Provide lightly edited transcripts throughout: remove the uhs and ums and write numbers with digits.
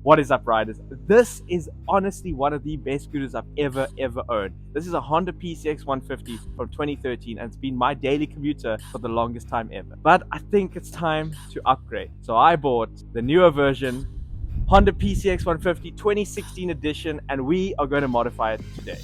What is up, riders? This is honestly one of the best scooters I've ever owned. This is a Honda PCX 150 from 2013 and it's been my daily commuter for the longest time ever. But I think it's time to upgrade. So I bought the newer version, Honda PCX 150 2016 edition, and we are going to modify it today.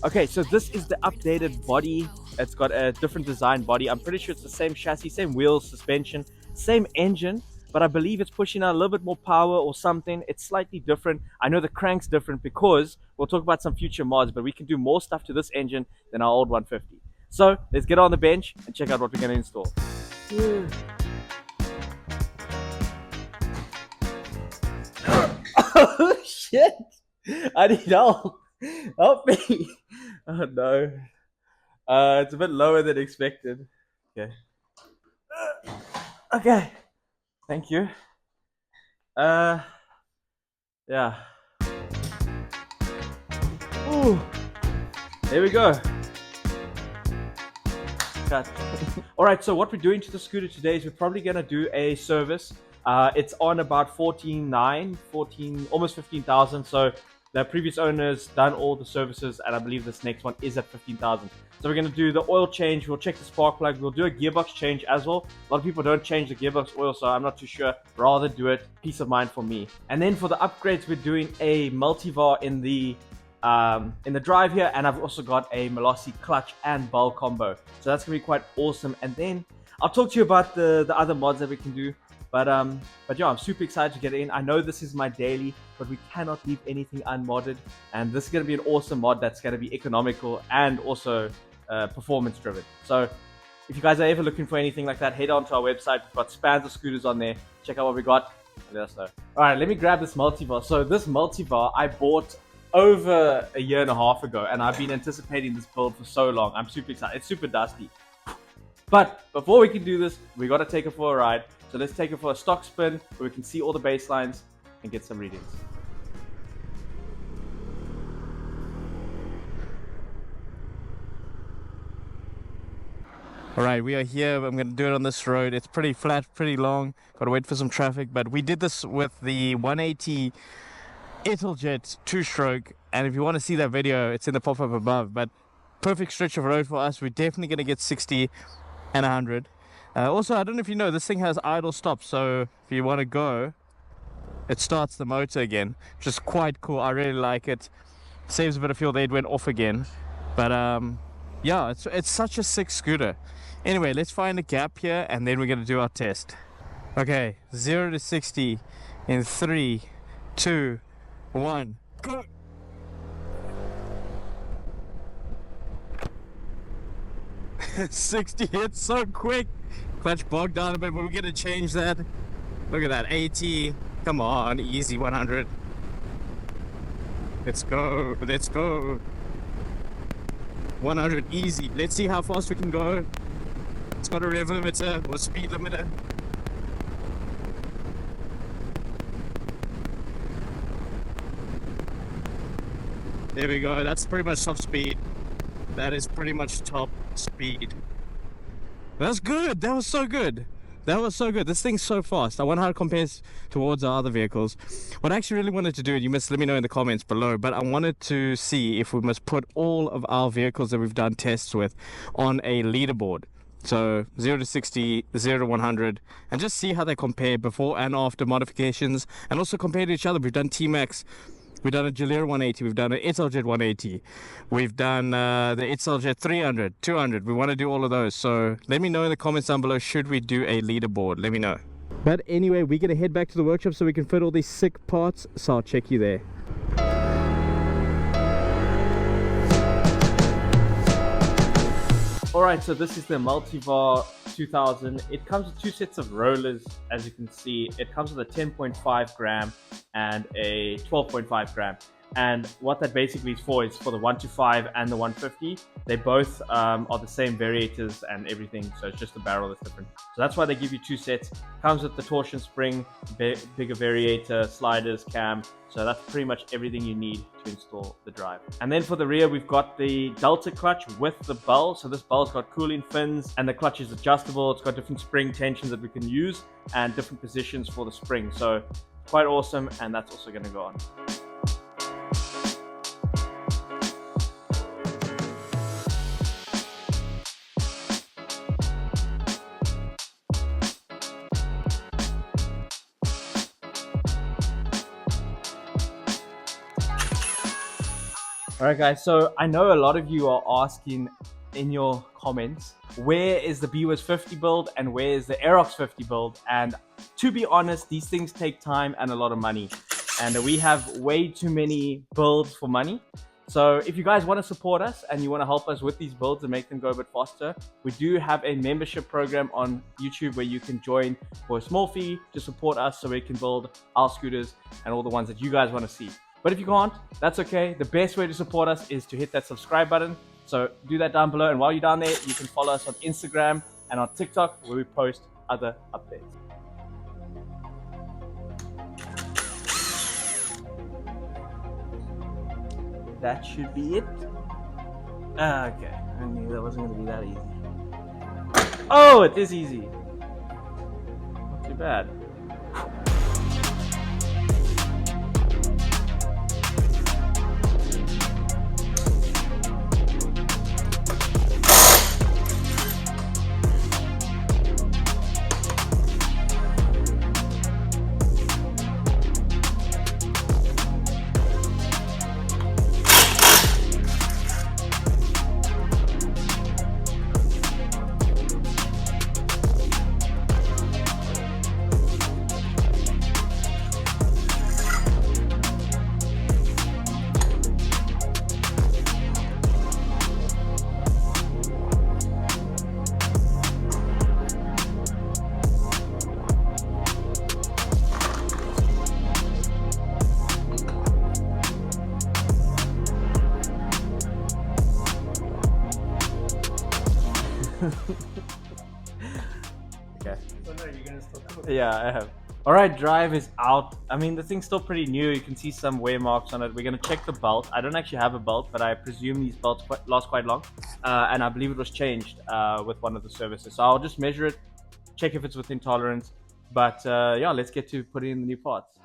Okay, so this is the updated body. It's got a different design body. I'm pretty sure it's the same chassis, same wheels, suspension, same engine, but I believe it's pushing out a little bit more power or something. It's slightly different. I know the crank's different because we'll talk about some future mods, but we can do more stuff to this engine than our old 150. So let's get on the bench and check out what we're going to install. Oh shit! I need help. Help me. Oh no. It's a bit lower than expected. Okay. Okay. Thank you. Yeah. Ooh. There we go. Cut. Alright, so what we're doing to the scooter today is we're probably gonna do a service. It's on about 14, almost 15,000. So the previous owner's done all the services, and I believe this next one is at 15,000. So we're going to do the oil change, we'll check the spark plug, we'll do a gearbox change as well. A lot of people don't change the gearbox oil, so I'm not too sure. Rather do it, peace of mind for me. And then for the upgrades, we're doing a multivar in the drive here, and I've also got a Malossi clutch and bell combo. So that's going to be quite awesome. And then I'll talk to you about the other mods that we can do. But yeah, I'm super excited to get in. I know this is my daily, but we cannot leave anything unmodded. And this is going to be an awesome mod that's going to be economical and also performance driven. So if you guys are ever looking for anything like that, head on to our website. We've got spans of scooters on there. Check out what we got and let us know. All right, let me grab this multivar. So this multivar I bought over a year and a half ago, and I've been anticipating this build for so long. I'm super excited. It's super dusty. But before we can do this, we got to take it for a ride. So let's take it for a stock spin where we can see all the baselines and get some readings. Alright, we are here. I'm going to do it on this road. It's pretty flat, pretty long. Got to wait for some traffic. But we did this with the 180 Italjet 2-stroke. And if you want to see that video, it's in the pop-up above. But perfect stretch of road for us. We're definitely going to get 60 and 100. Also, I don't know if you know, this thing has idle stop, so if you want to go, it starts the motor again, which is quite cool. I really like it. Saves a bit of fuel. There, it went off again. But yeah, it's such a sick scooter. Anyway, let's find a gap here, and then we're going to do our test. Okay, 0 to 60 in 3, 2, 1, go! $60 hits so quick. Clutch bogged down a bit, but we're gonna change that. Look at that, 80. Come on, easy 100. Let's go, let's go. 100 easy. Let's see how fast we can go. It's got a rev limiter or speed limiter. There we go. That's pretty much top speed. That is pretty much top speed. That's good. That was so good. That was so good. This thing's so fast. I wonder how it compares towards our other vehicles. What I actually really wanted to do, you must let me know in the comments below, but I wanted to see if we must put all of our vehicles that we've done tests with on a leaderboard. So 0 to 60, 0 to 100, and just see how they compare before and after modifications, and also compare to each other. We've done T-Max. We've done a Jalera 180, we've done an Italjet 180, we've done the Italjet 300, 200, we want to do all of those. So let me know in the comments down below, should we do a leaderboard? Let me know. But anyway, we're going to head back to the workshop so we can fit all these sick parts, so I'll check you there. Alright, so this is the Multivar 2000. It comes with two sets of rollers, as you can see. It comes with a 10.5 gram and a 12.5 gram. And what that basically is for the 125 and the 150. They both are the same variators and everything, so it's just the barrel that's different. So that's why they give you 2 sets. Comes with the torsion spring, bigger variator, sliders, cam. So that's pretty much everything you need to install the drive. And then for the rear, we've got the Delta clutch with the bell. So this bell's got cooling fins and the clutch is adjustable. It's got different spring tensions that we can use and different positions for the spring. So quite awesome, and that's also going to go on. Alright guys, so I know a lot of you are asking in your comments, where is the BWS 50 build and where is the Aerox 50 build? And to be honest, these things take time and a lot of money. And we have way too many builds for money. So if you guys want to support us and you want to help us with these builds and make them go a bit faster, we do have a membership program on YouTube where you can join for a small fee to support us so we can build our scooters and all the ones that you guys want to see. But if you can't, that's okay. The best way to support us is to hit that subscribe button. So do that down below. And while you're down there, you can follow us on Instagram and on TikTok where we post other updates. That should be it. Okay, I knew that wasn't going to be that easy. Oh, it is easy. Not too bad. Okay. So no, you're gonna stop doing it. Yeah, I have. Alright, drive is out. I mean, the thing's still pretty new. You can see some wear marks on it. We're going to check the belt. I don't actually have a belt, but I presume these belts last quite long. And I believe it was changed with one of the services. So I'll just measure it, check if it's within tolerance. But yeah, let's get to putting in the new parts.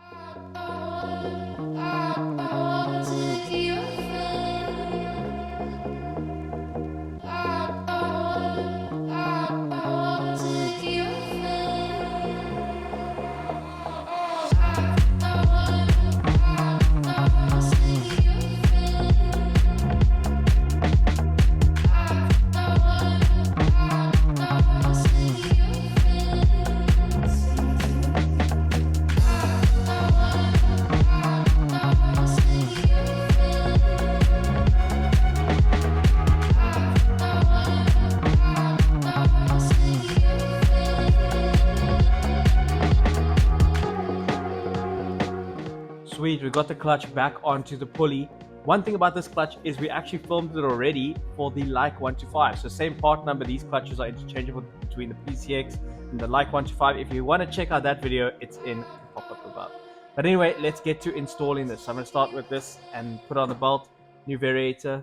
Sweet, we got the clutch back onto the pulley. One thing about this clutch is we actually filmed it already for the Like 125. So same part number, these clutches are interchangeable between the PCX and the Like 125. If you want to check out that video, it's in the pop-up above. But anyway, let's get to installing this. So I'm going to start with this and put on the belt, new variator.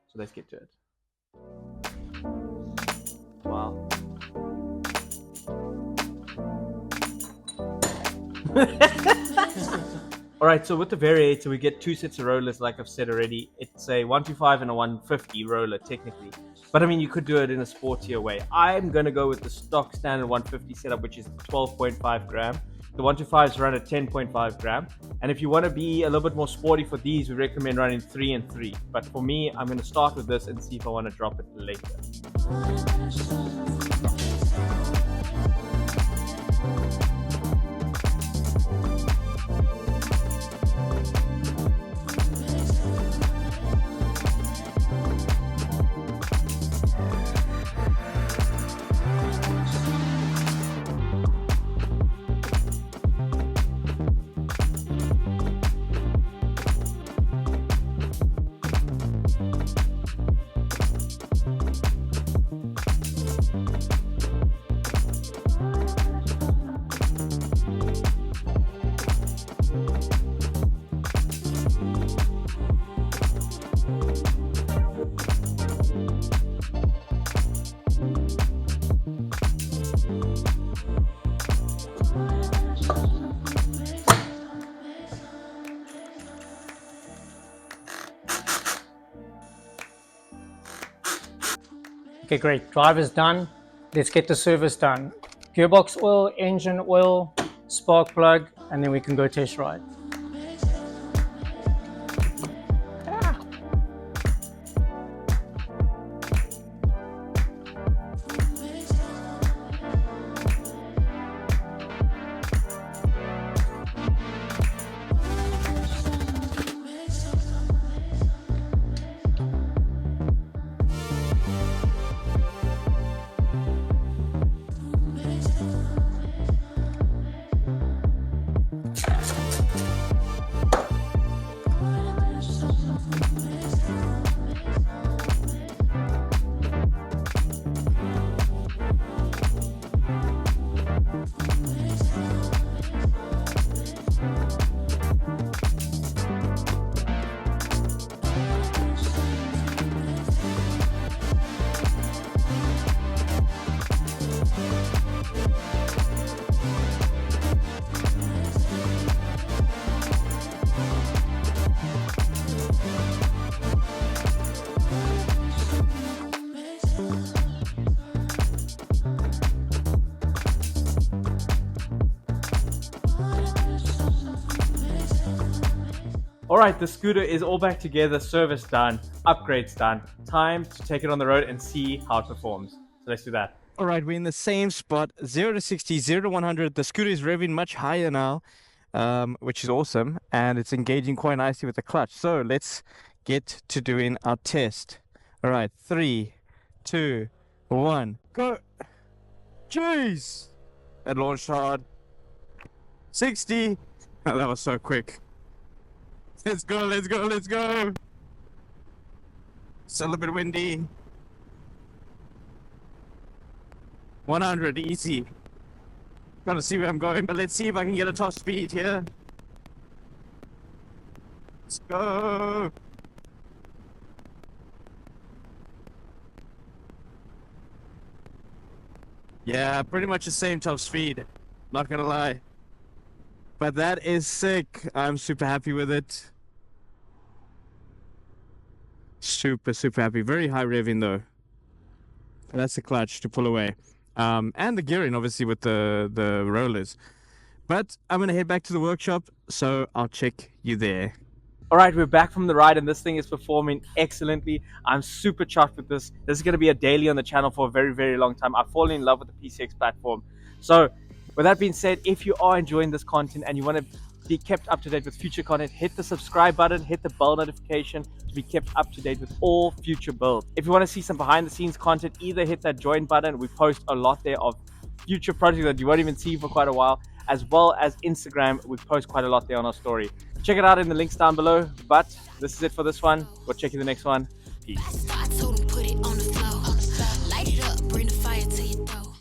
So let's get to it. Wow. Alright, so with the variator, we get 2 sets of rollers, like I've said already. It's a 125 and a 150 roller, technically. But I mean, you could do it in a sportier way. I'm going to go with the stock standard 150 setup, which is 12.5 gram. The 125s run at 10.5 gram. And if you want to be a little bit more sporty for these, we recommend running 3 and 3. But for me, I'm going to start with this and see if I want to drop it later. Okay, great. Drive is done. Let's get the service done. Gearbox oil, engine oil, spark plug, and then we can go test ride. All right, the scooter is all back together, service done, upgrades done. Time to take it on the road and see how it performs. So let's do that. All right, we're in the same spot, 0 to 60, 0 to 100. The scooter is revving much higher now, which is awesome, and it's engaging quite nicely with the clutch. So let's get to doing our test. All right, 3, 2, 1, go. Jeez, that launched hard. 60. Oh, that was so quick. Let's go, let's go, let's go. It's a little bit windy. 100, easy. Gotta see where I'm going, but let's see if I can get a top speed here. Let's go. Yeah, pretty much the same top speed. Not gonna lie. But that is sick. I'm super happy with it. Super happy. Very high revving though. That's the clutch to pull away. And the gearing obviously with the rollers. But I'm gonna head back to the workshop, so I'll check you there. All right, we're back from the ride and this thing is performing excellently. I'm super chuffed with this. This is going to be a daily on the channel for a very long time. I've fallen in love with the PCX platform. So with that being said, if you are enjoying this content and you want to be kept up to date with future content, hit the subscribe button, hit the bell notification to be kept up to date with all future builds. If you want to see some behind the scenes content, either hit that join button. We post a lot there of future projects that you won't even see for quite a while, as well as Instagram. We post quite a lot there on our story. Check it out in the links down below. But this is it for this one. We'll check you in the next one. Peace.